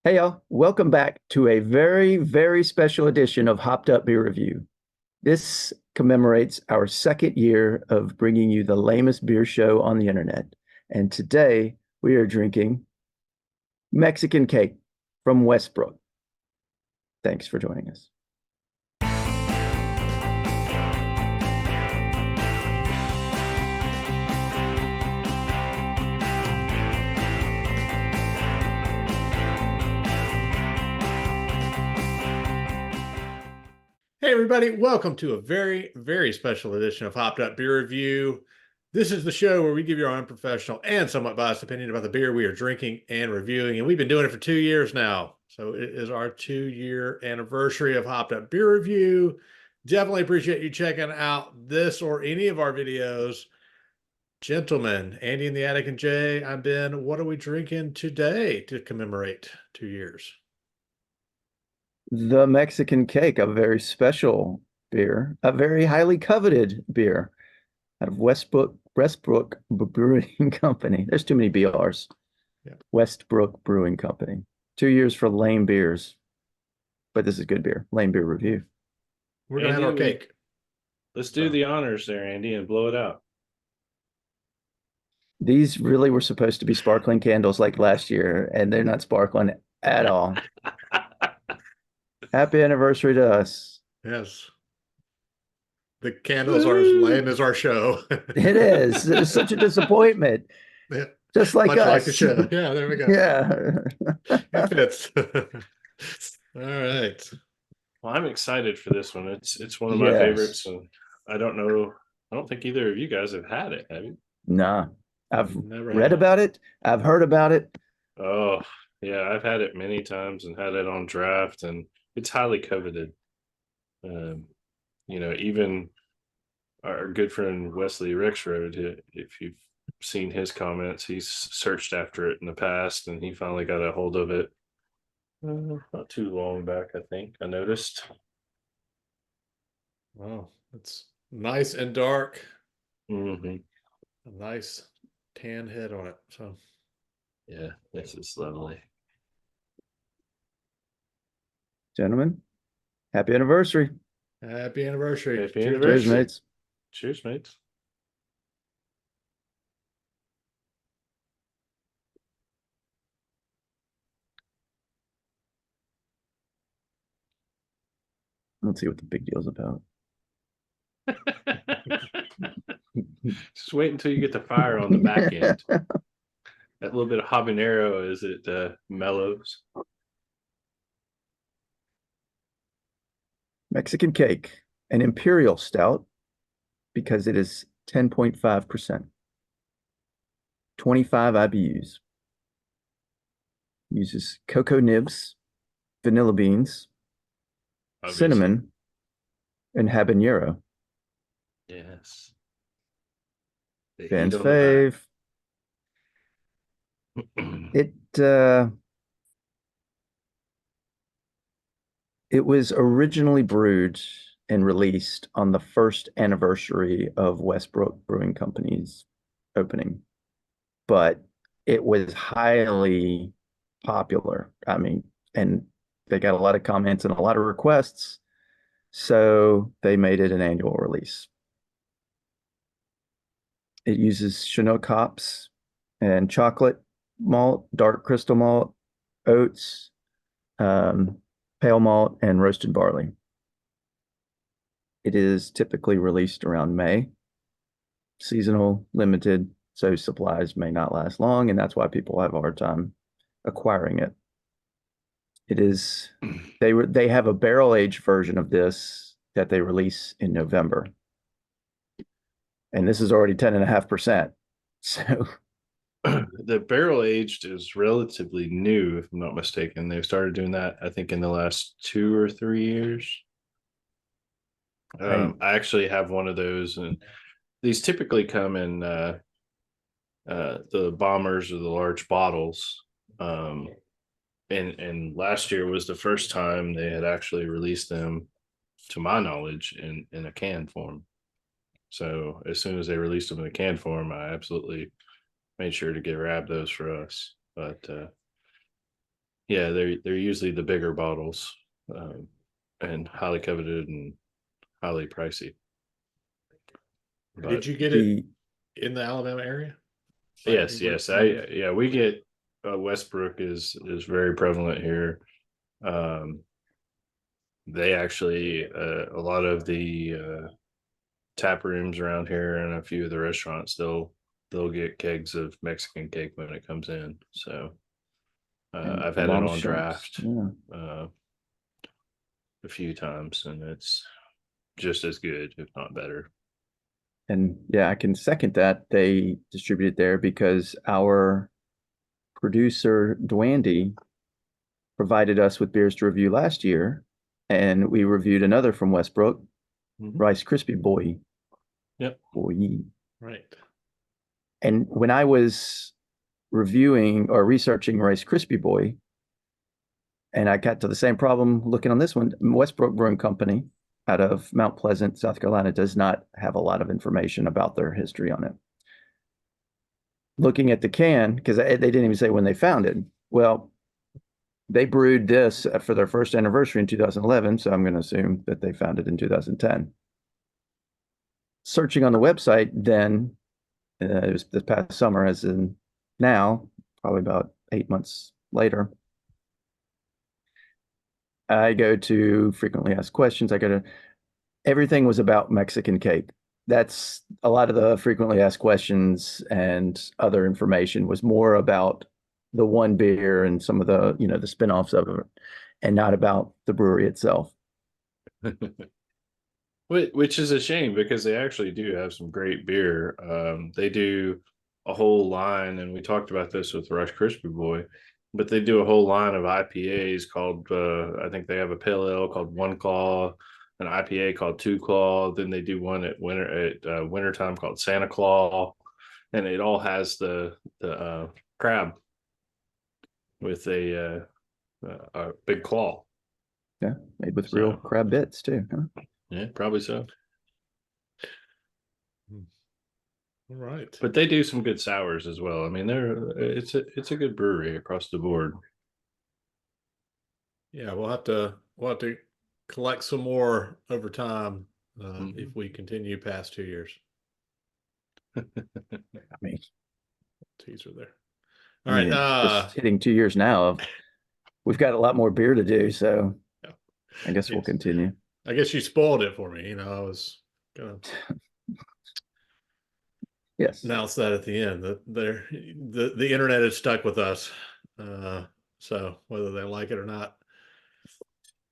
Hey y'all, welcome back to a very, very special edition of Hopped Up Beer Review. This commemorates our second year of bringing you the lamest beer show on the internet. And today we are drinking Mexican Cake from Westbrook. Thanks for joining us. Hey everybody, welcome to a very, very special edition of Hopped Up Beer Review. This is the show where we give you our unprofessional and somewhat biased opinion about the beer we are drinking and reviewing, and we've been doing it for 2 years now. So it is our 2-year anniversary of Hopped Up Beer Review. Definitely appreciate you checking out this or any of our videos. Gentlemen, Andy in the Attic and Jay, I'm Ben. What are we drinking today to commemorate 2 years? The Mexican Cake, a very special beer, a very highly coveted beer out of Westbrook Brewing Company. There's too many BRs. Yeah. Westbrook Brewing Company. 2 years for lame beers, but this is good beer. Lame beer review. We're going to have our cake. Let's do the honors there, Andy, and blow it out. These really were supposed to be sparkling candles like last year, and they're not sparkling at all. Happy anniversary to us. Yes. The candles are as lame as our show. It is. It's such a disappointment. Yeah. Just like Much us. like the show. Yeah, there we go. Yeah. It fits. All right. Well, I'm excited for this one. It's one of my favorites, and I don't think either of you guys have had it, have you? Nah. I've Never read had. about it. I've heard about it. Oh, yeah, I've had it many times and had it on draft, and it's highly coveted. Even our good friend Wesley Rexroad, if you've seen his comments, he's searched after it in the past, and he finally got a hold of it not too long back, I think. I noticed. Wow, it's nice and dark. Mm-hmm. A nice tan head on it. So yeah, this is lovely. Gentlemen, happy anniversary. Happy anniversary. Happy Cheers, anniversary. Cheers, mates. Cheers, mates. Let's see what the big deal's about. Just wait until you get the fire on the back end. That little bit of habanero as it mellows. Mexican Cake, an Imperial Stout, because it is 10.5%. 25 IBUs. Uses cocoa nibs, vanilla beans, Obviously. cinnamon, and habanero. Yes. Ben's fave. It was originally brewed and released on the first anniversary of Westbrook Brewing Company's opening, but it was highly popular. I mean, and they got a lot of comments and a lot of requests, so they made it an annual release. It uses Chinook hops and chocolate malt, dark crystal malt, oats, pale malt, and roasted barley. It is typically released around May, seasonal, limited, so supplies may not last long, and that's why people have a hard time acquiring it. It is, they have a barrel aged version of this that they release in November. And this is already 10.5%. So the barrel aged is relatively new, if I'm not mistaken. They've started doing that, I think, in the last 2 or 3 years. I actually have one of those, and these typically come in the bombers or the large bottles. And last year was the first time they had actually released them, to my knowledge, in a can form. So as soon as they released them in a can form, I absolutely made sure to grab those for us. But Yeah, they're usually the bigger bottles, and highly coveted and highly pricey. Did But you get it The in the Alabama area? Like yes, you were, yes, yeah, we get Westbrook is very prevalent here. Um, they actually a lot of the tap rooms around here and a few of the restaurants they'll get kegs of Mexican cake when it comes in. So and I've a had it lot of on shops. draft Yeah. uh, a few times, and it's just as good, if not better. And yeah, I can second that. They distribute it there because our producer, Dwandy, provided us with beers to review last year. And we reviewed another from Westbrook, Mhm. Rice Krispie Boy. Yep. Boy. right. And when I was reviewing or researching Rice Krispie Boy, and I got to the same problem looking on this one, Westbrook Brewing Company out of Mount Pleasant, South Carolina, does not have a lot of information about their history on it. Looking at the can, because they didn't even say when they found it. Well, they brewed this for their first anniversary in 2011, so I'm going to assume that they found it in 2010. Searching on the website, then it was this past summer, as in now, probably about 8 months later. I go to frequently asked questions. I go to everything was about Mexican cake. That's a lot of the frequently asked questions and other information was more about the one beer and some of the, the spin-offs of it, and not about the brewery itself. Which is a shame because they actually do have some great beer. They do a whole line, and we talked about this with Rush Crispy Boy, but they do a whole line of IPAs called, I think they have a pale ale called One Claw, an IPA called Two Claw. Then they do one at wintertime called Santa Claw, and it all has the crab with a big claw. Yeah, made with real So crab bits too. Huh? yeah, probably so. All right. But they do some good sours as well. I mean, it's a good brewery across the board. Yeah, we'll have to collect some more over time if Mhm. we continue past 2 years. I mean, Teaser there. I All right. mean, just hitting 2 years now. We've got a lot more beer to do, so Yeah. I guess we'll Yes. continue. I guess you spoiled it for me. I was gonna Yes. announce that at the end that the internet is stuck with us. Uh, so whether they like it or not.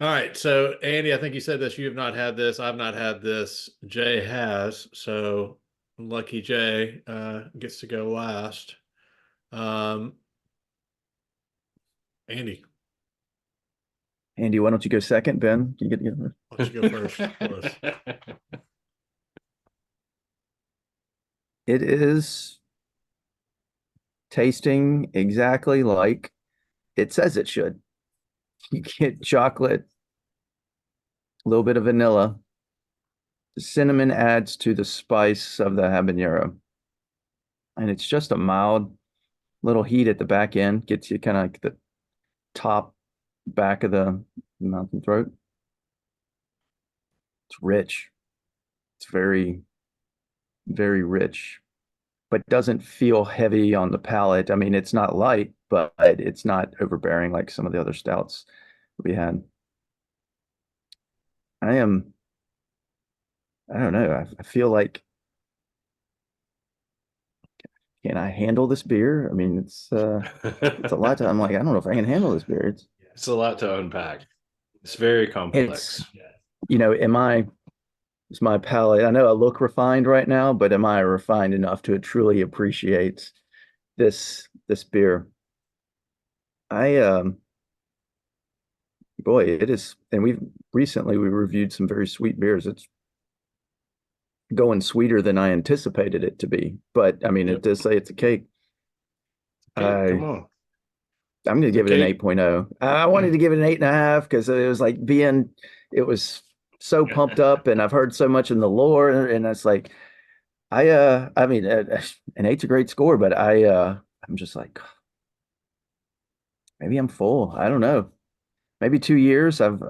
All right. So Andy, I think you said this. You have not had this. I've not had this. Jay has. So lucky Jay gets to go last. Um, Andy, Andy, why don't you go second? Ben, you get why don't you go first for us? it is tasting exactly like it says it should. You get chocolate, a little bit of vanilla. The cinnamon adds to the spice of the habanero. And it's just a mild little heat at the back end, gets you kind of like the top back of the mouth and throat. It's rich. It's very, very rich, but doesn't feel heavy on the palate. I mean, it's not light, but it's not overbearing like some of the other stouts we had. I am, I don't know. I feel like, can I handle this beer? I mean, it's a lot to, I'm like, I don't know if I can handle this beer. It's a lot to unpack. It's very It's, complex. am I, is my palate, I know I look refined right now, but am I refined enough to truly appreciate this beer? I boy, it is, and we reviewed some very sweet beers. It's going sweeter than I anticipated it to be. But I mean, it Yep. does say it's a cake. Cake, come I on. I'm gonna The give it an cake. 8.0. I wanted to give it an 8.5 because it was like it was so pumped up, and I've heard so much in the lore, and it's like I mean, an eight's a great score, but I'm just like maybe I'm full. I don't know. Maybe 2 years. I'm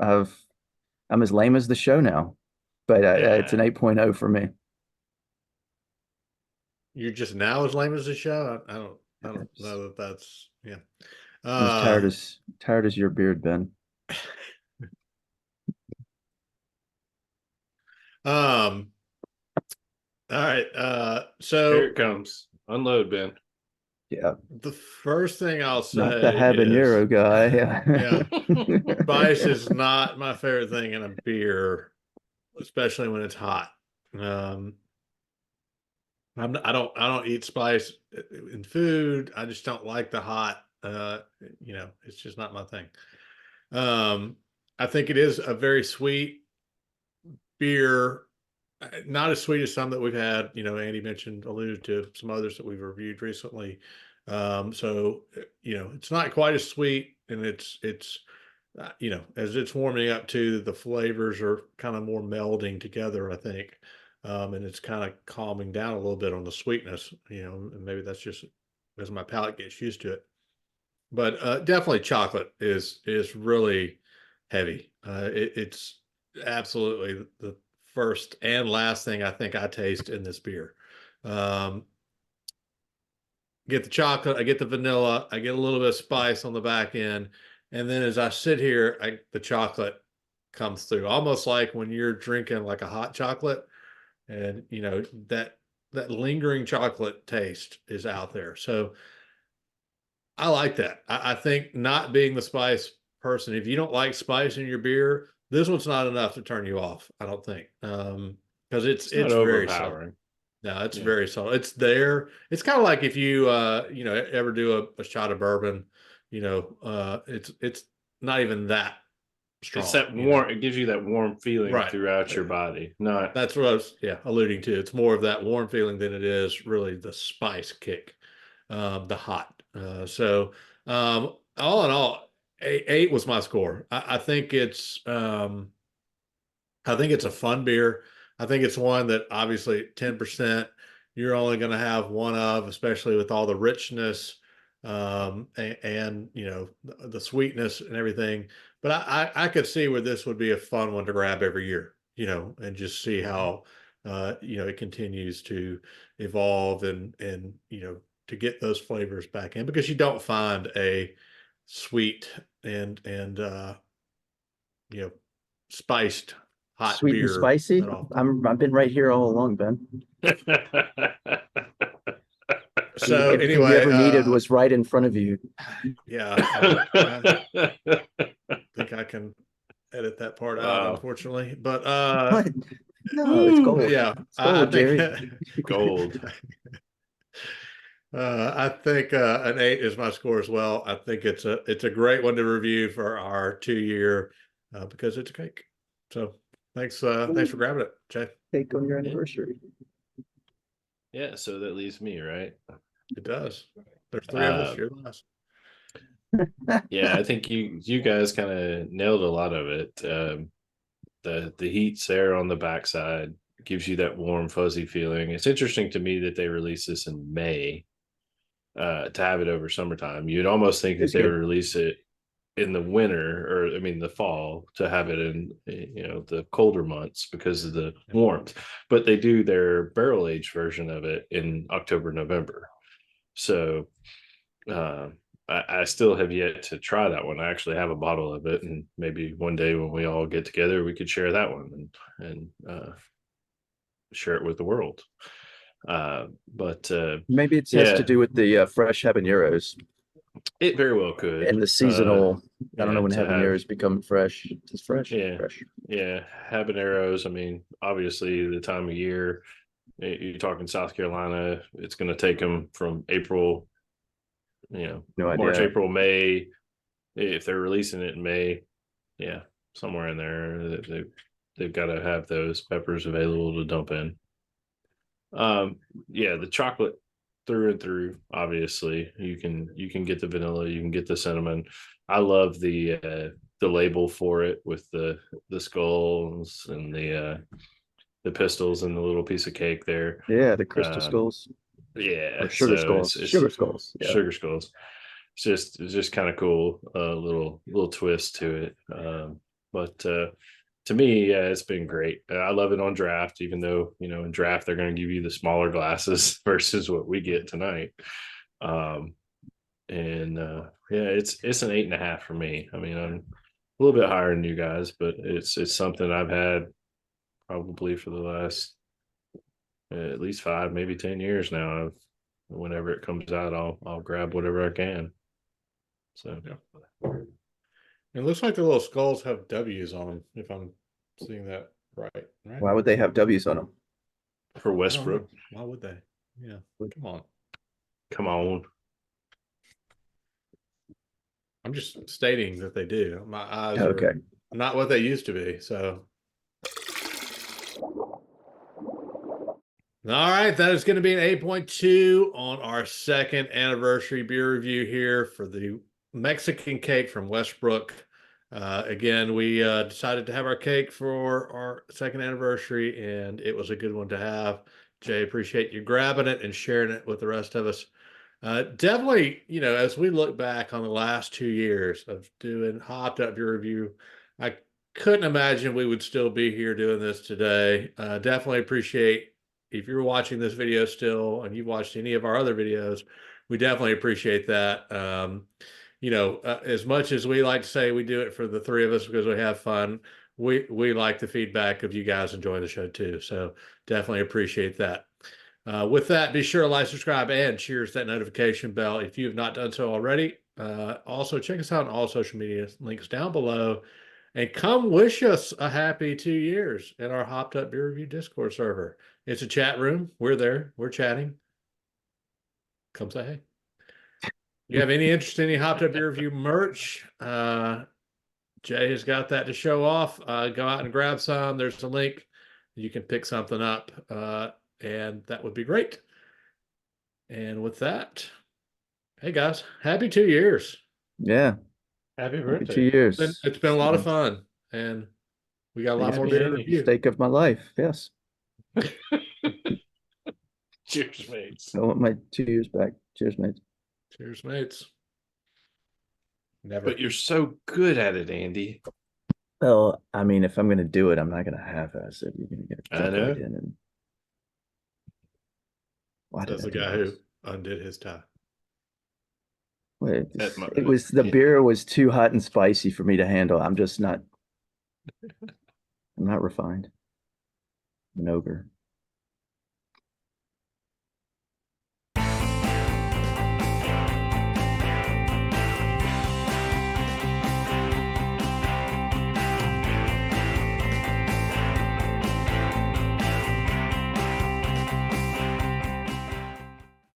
as lame as the show now, but it's an Yeah. 8.0 for me. You're just now as lame as the show. I don't It's- know that that's yeah. I'm as tired as your beard, Ben. Um. All right. Here So it comes. Unload, Ben. Yeah, the first thing I'll not the say is, habanero guy. yeah, spice Yeah. is not my favorite thing in a beer, especially when it's hot. Um, I don't eat spice in food. I just don't like the hot. It's just not my thing. Um, I think it is a very sweet beer, not as sweet as some that we've had. Andy alluded to some others that we've reviewed recently. It's not quite as sweet, and as it's warming up to, the flavors are kind of more melding together, I think. And it's kind of calming down a little bit on the sweetness, and maybe that's just as my palate gets used to it. But definitely chocolate is really heavy. It's absolutely the first and last thing I think I taste in this beer. Um, get the chocolate, I get the vanilla, I get a little bit of spice on the back end, and then as I sit here, the chocolate comes through, almost like when you're drinking like a hot chocolate, and that lingering chocolate taste is out there. So I like that. I think, not being the spice person, if you don't like spice in your beer, this one's not enough to turn you off, I don't think. Because It's not it's very subtle. overpowering. No, it's Yeah. very subtle. It's there. It's kind of like if you ever do a shot of bourbon, it's not even that It's strong, that warm, it gives you that warm feeling Right. throughout your body. Not That's what I was, alluding to. It's more of that warm feeling than it is really the spice kick, the hot. All in all, eight was my score. I think it's a fun beer. I think it's one that, obviously, 10%, you're only going to have one of, especially with all the richness, and the sweetness and everything. But I could see where this would be a fun one to grab every year, and just see how it continues to evolve, and to get those flavors back in, because you don't find a sweet and you know spiced hot Sweet and beer spicy. that often. I've been right here all along, Ben. So Everything you anyway, ever needed was right in front of you. yeah, I think I can edit that part out, Wow. unfortunately. But What? No, it's Woo. gold. yeah, It's I gold, think Jerry. Gold. I think an 8 is my score as well. I think it's a great one to review for our 2 year, because it's a cake. So thanks for grabbing it, Jay. Take on your Yeah. anniversary. Yeah, so that leaves me, right? It does. There's three of us. Uh, You're the last. yeah, I think you guys kind of nailed a lot of it. The heat's there on the backside, gives you that warm, fuzzy feeling. It's interesting to me that they released this in May, to have it over summertime. You'd almost think that It's they would good. release it in the winter, or I mean the fall, to have it in the colder months because of the warmth. But they do their barrel aged version of it in October, November. So uh, I still have yet to try that one. I actually have a bottle of it, and maybe one day when we all get together, we could share that one and share it with the world. But Maybe it has to yeah, do with the fresh habaneros it very well could. and the seasonal. I don't know Yeah, when to have habaneros become fresh. It's fresh. yeah, Fresh. yeah, habaneros. I mean, obviously the time of year. You're talking South Carolina. It's going to take them from April, No March, idea. April, May. If they're releasing it in May, yeah, somewhere in there, they've got to have those peppers available to dump in. Yeah, the chocolate through and through. Obviously, you can get the vanilla, you can get the cinnamon. I love the label for it with the skulls and the pistols and the little piece of cake there. Yeah, the crystal Um, skulls yeah, or sugar so skulls. it's Sugar skulls. Yeah. sugar skulls. it's just kind of cool, little twist to it. But to me, yeah, it's been great. I love it on draft, even though, in draft they're going to give you the smaller glasses versus what we get tonight. And yeah, it's an 8.5 for me. I mean, I'm a little bit higher than you guys, but it's something I've had probably for the last at least 5, maybe 10 years now. Whenever it comes out, I'll grab whatever I can. So Yeah. It looks like the little skulls have W's on them, if I'm seeing that right. Why would they have W's on them? for Westbrook, why would they? Yeah, come on. come on. I'm just stating that they do. My eyes Okay. are not what they used to be. So, all right, that is going to be an 8.2 on our second anniversary beer review here for the Mexican cake from Westbrook. Again, we decided to have our cake for our second anniversary, and it was a good one to have. Jay, appreciate you grabbing it and sharing it with the rest of us. Definitely, as we look back on the last 2 years of doing Hopped Up Beer Review, I couldn't imagine we would still be here doing this today. Definitely appreciate if you're watching this video still and you've watched any of our other videos, we definitely appreciate that. As much as we like to say we do it for the three of us because we have fun, we like the feedback of you guys enjoying the show too. So definitely appreciate that. With that, be sure to like, subscribe, and cheers that notification bell if you have not done so already. Also, check us out on all social media links down below. And come wish us a happy 2 years in our Hopped Up Beer Review Discord server. It's a chat room. We're there. We're chatting. Come say hey. You have any interest in any Hopped Up Beer Review merch? Jay has got that to show off. Go out and grab some. There's a link. You can pick something up, and that would be great. And with that, hey guys, happy 2 years. Yeah. Happy Happy birthday. 2 years. It's been a lot of fun, and we got a lot more beer to review. Mistake of my life. Yes. Cheers, mates. I want my 2 years back. Cheers, mates. Cheers, mates. Never. But you're so good at it, Andy. Well, I mean, if I'm going to do it, I'm not going to half-ass it. You're going to jump right in. And why That's the guy who undid his tie. Wait, the beer was too hot and spicy for me to handle. I'm not refined. I'm an ogre.